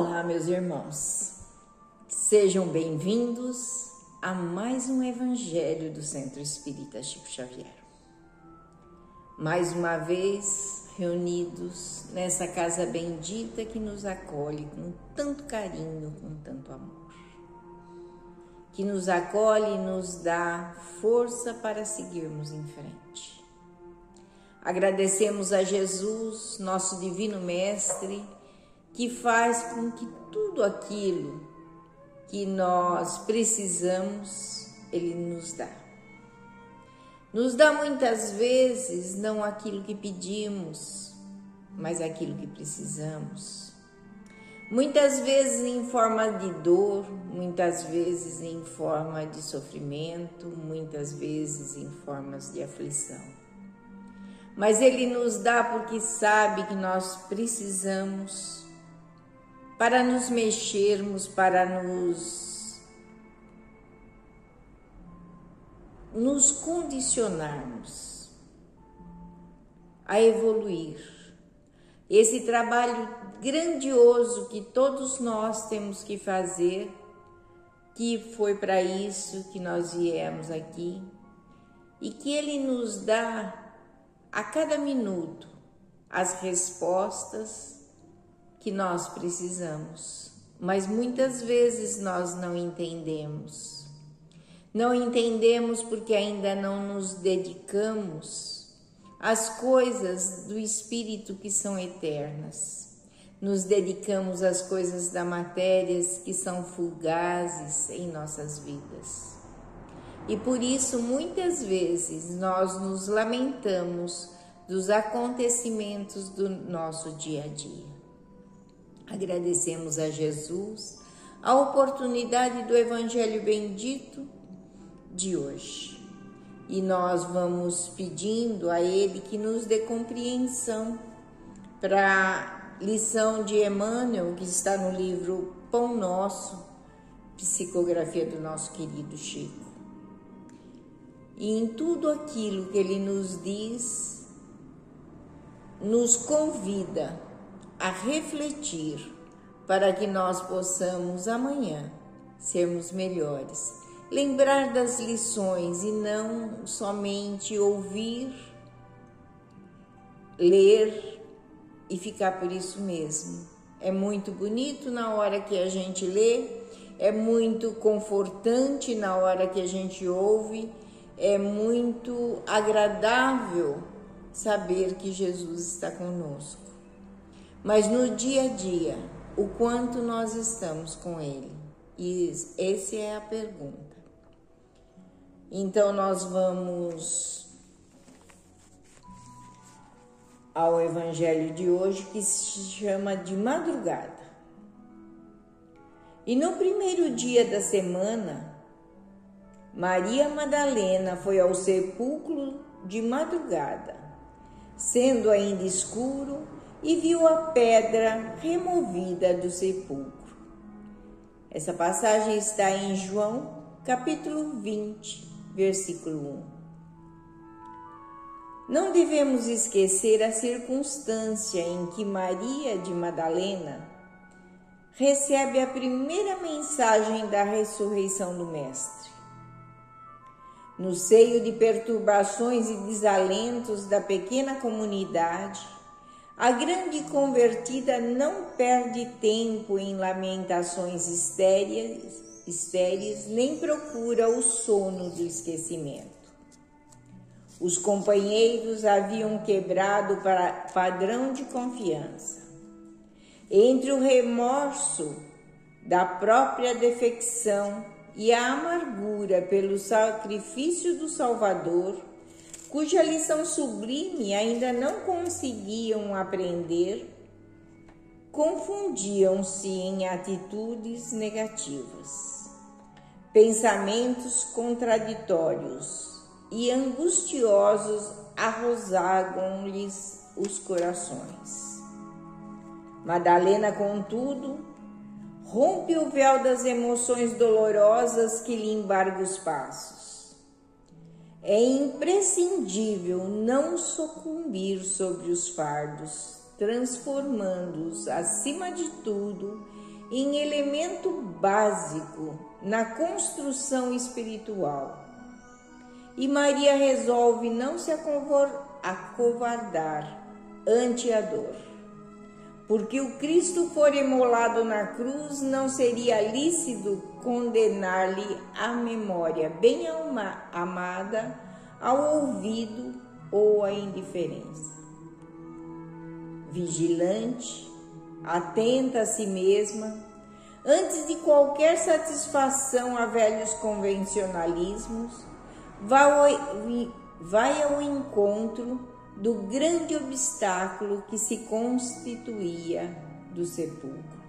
Olá, meus irmãos, sejam bem-vindos a mais um Evangelho do Centro Espírita Chico Xavier. Mais uma vez reunidos nessa casa bendita que nos acolhe com tanto carinho, com tanto amor, que nos acolhe e nos dá força para seguirmos em frente. Agradecemos a Jesus, nosso Divino Mestre, que faz com que tudo aquilo que nós precisamos, Ele nos dá. Nos dá muitas vezes não aquilo que pedimos, mas aquilo que precisamos. Muitas vezes em forma de dor, muitas vezes em forma de sofrimento, muitas vezes em formas de aflição. Mas Ele nos dá porque sabe que nós precisamos para nos mexermos, para nos condicionarmos a evoluir. Esse trabalho grandioso que todos nós temos que fazer, que foi para isso que nós viemos aqui, e que Ele nos dá a cada minuto as respostas que nós precisamos, mas muitas vezes nós não entendemos. Não entendemos porque ainda não nos dedicamos às coisas do Espírito que são eternas. Nos dedicamos às coisas da matéria que são fugazes em nossas vidas. E por isso, muitas vezes, nós nos lamentamos dos acontecimentos do nosso dia a dia. Agradecemos a Jesus a oportunidade do Evangelho bendito de hoje. E nós vamos pedindo a Ele que nos dê compreensão para a lição de Emmanuel, que está no livro Pão Nosso, psicografia do nosso querido Chico. E em tudo aquilo que Ele nos diz, nos convida a refletir para que nós possamos amanhã sermos melhores. Lembrar das lições e não somente ouvir, ler e ficar por isso mesmo. É muito bonito na hora que a gente lê, é muito confortante na hora que a gente ouve, é muito agradável saber que Jesus está conosco. Mas no dia a dia, o quanto nós estamos com Ele? E essa é a pergunta. Então nós vamos ao Evangelho de hoje, que se chama de madrugada. E no primeiro dia da semana, Maria Madalena foi ao sepulcro de madrugada, sendo ainda escuro, e viu a pedra removida do sepulcro. Essa passagem está em João, capítulo 20, versículo 1. Não devemos esquecer a circunstância em que Maria de Madalena recebe a primeira mensagem da ressurreição do Mestre. No seio de perturbações e desalentos da pequena comunidade, a grande convertida não perde tempo em lamentações estéreis, nem procura o sono do esquecimento. Os companheiros haviam quebrado o padrão de confiança. Entre o remorso da própria defecção e a amargura pelo sacrifício do Salvador, cuja lição sublime ainda não conseguiam aprender, confundiam-se em atitudes negativas, pensamentos contraditórios e angustiosos arrosavam-lhes os corações. Madalena, contudo, rompe o véu das emoções dolorosas que lhe embarga os passos. É imprescindível não sucumbir sobre os fardos, transformando-os, acima de tudo, em elemento básico na construção espiritual. E Maria resolve não se acovardar ante a dor. Porque o Cristo for imolado na cruz, não seria lícito condenar-lhe a memória bem amada ao ouvido ou à indiferença. Vigilante, atenta a si mesma, antes de qualquer satisfação a velhos convencionalismos, vai ao encontro do grande obstáculo que se constituía do sepulcro.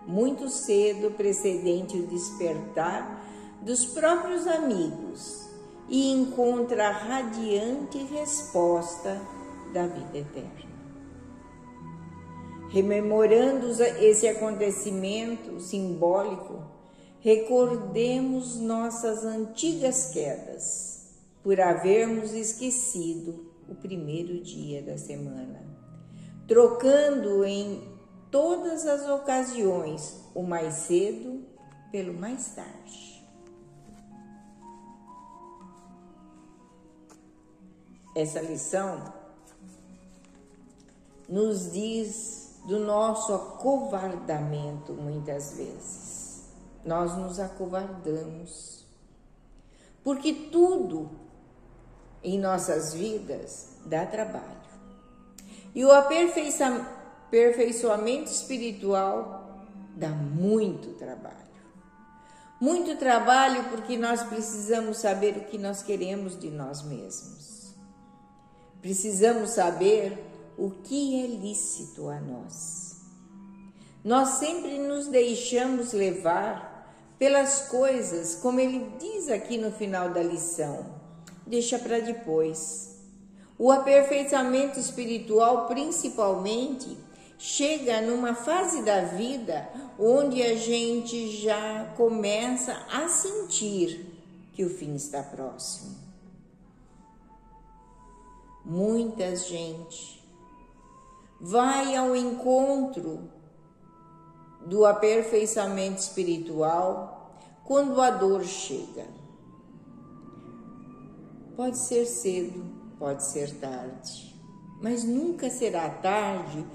Muito cedo precedente o despertar dos próprios amigos e encontra a radiante resposta da vida eterna. Rememorando esse acontecimento simbólico, recordemos nossas antigas quedas, por havermos esquecido o primeiro dia da semana, trocando em todas as ocasiões o mais cedo pelo mais tarde. Essa lição nos diz do nosso acovardamento muitas vezes. Nós nos acovardamos, porque tudo em nossas vidas dá trabalho. E o aperfeiçoamento espiritual dá muito trabalho. Muito trabalho porque nós precisamos saber o que nós queremos de nós mesmos. Precisamos saber o que é lícito a nós. Nós sempre nos deixamos levar pelas coisas, como ele diz aqui no final da lição, deixa para depois. O aperfeiçoamento espiritual, principalmente, chega numa fase da vida onde a gente já começa a sentir que o fim está próximo. Muita gente vai ao encontro do aperfeiçoamento espiritual quando a dor chega. Pode ser cedo, pode ser tarde, mas nunca será tarde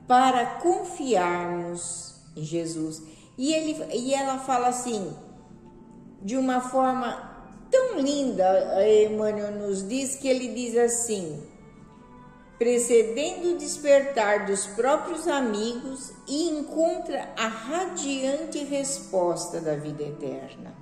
para confiarmos em Jesus. E ela fala assim, de uma forma tão linda, Emmanuel nos diz, que ele diz assim: precedendo o despertar dos próprios amigos, e encontra a radiante resposta da vida eterna.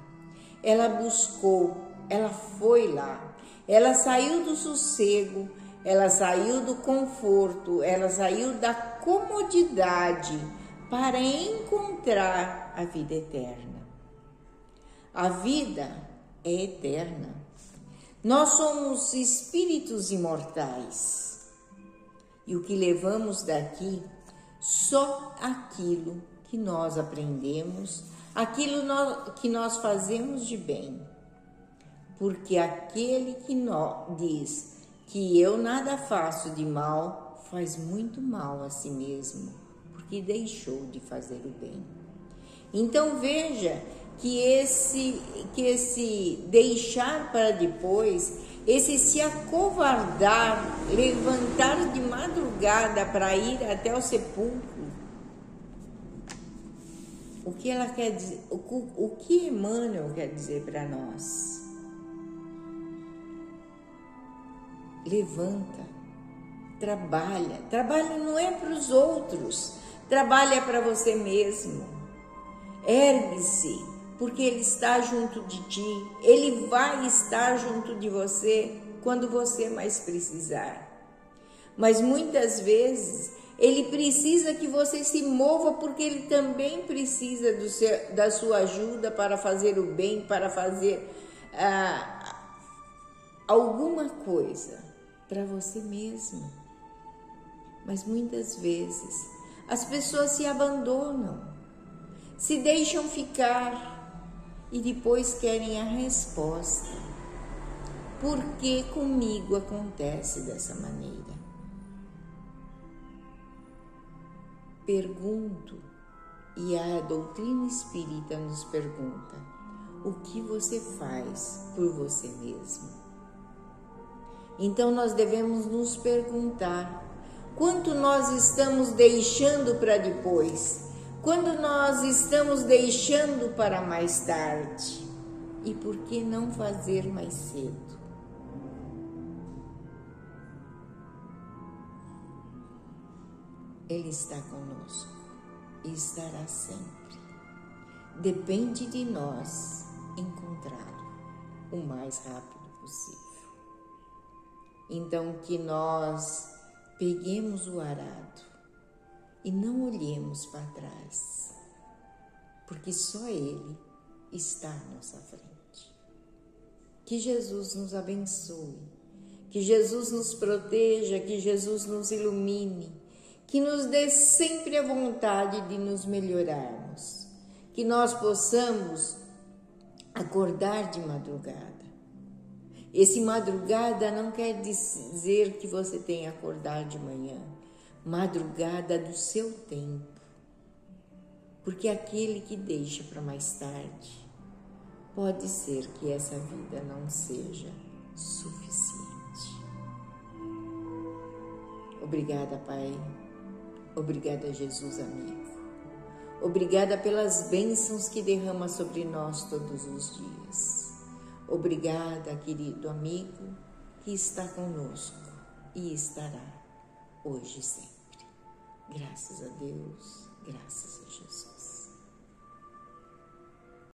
Ela buscou, ela foi lá, ela saiu do sossego, ela saiu do conforto, ela saiu da comodidade para encontrar a vida eterna. A vida é eterna. Nós somos espíritos imortais. E o que levamos daqui, só aquilo que nós aprendemos, aquilo que nós fazemos de bem. Porque aquele que diz que eu nada faço de mal, faz muito mal a si mesmo, porque deixou de fazer o bem. Então veja que esse deixar para depois, esse se acovardar, levantar de madrugada para ir até o sepulcro, o que ela quer dizer, o que Emmanuel quer dizer para nós? Levanta, trabalha não é para os outros, trabalha para você mesmo. Ergue-se, porque Ele está junto de ti, Ele vai estar junto de você quando você mais precisar. Mas muitas vezes Ele precisa que você se mova, porque Ele também precisa da sua ajuda para fazer o bem, para fazer alguma coisa para você mesmo. Mas muitas vezes as pessoas se abandonam, se deixam ficar e depois querem a resposta. Por que comigo acontece dessa maneira? Pergunto, E a doutrina espírita nos pergunta: o que você faz por você mesmo? Então nós devemos nos perguntar: quanto nós estamos deixando para depois? Quando nós estamos deixando para mais tarde? E por que não fazer mais cedo? Ele está conosco e estará sempre. Depende de nós encontrá-lo o mais rápido possível. Então que nós peguemos o arado e não olhemos para trás, porque só Ele está à nossa frente. Que Jesus nos abençoe, que Jesus nos proteja, que Jesus nos ilumine, que nos dê sempre a vontade de nos melhorarmos, que nós possamos acordar de madrugada. Esse madrugada não quer dizer que você tenha que acordar de manhã, madrugada do seu tempo, porque aquele que deixa para mais tarde, pode ser que essa vida não seja suficiente. Obrigada, Pai. Obrigada, Jesus amigo. Obrigada pelas bênçãos que derrama sobre nós todos os dias. Obrigada, querido amigo, que está conosco e estará hoje e sempre. Graças a Deus, graças a Jesus.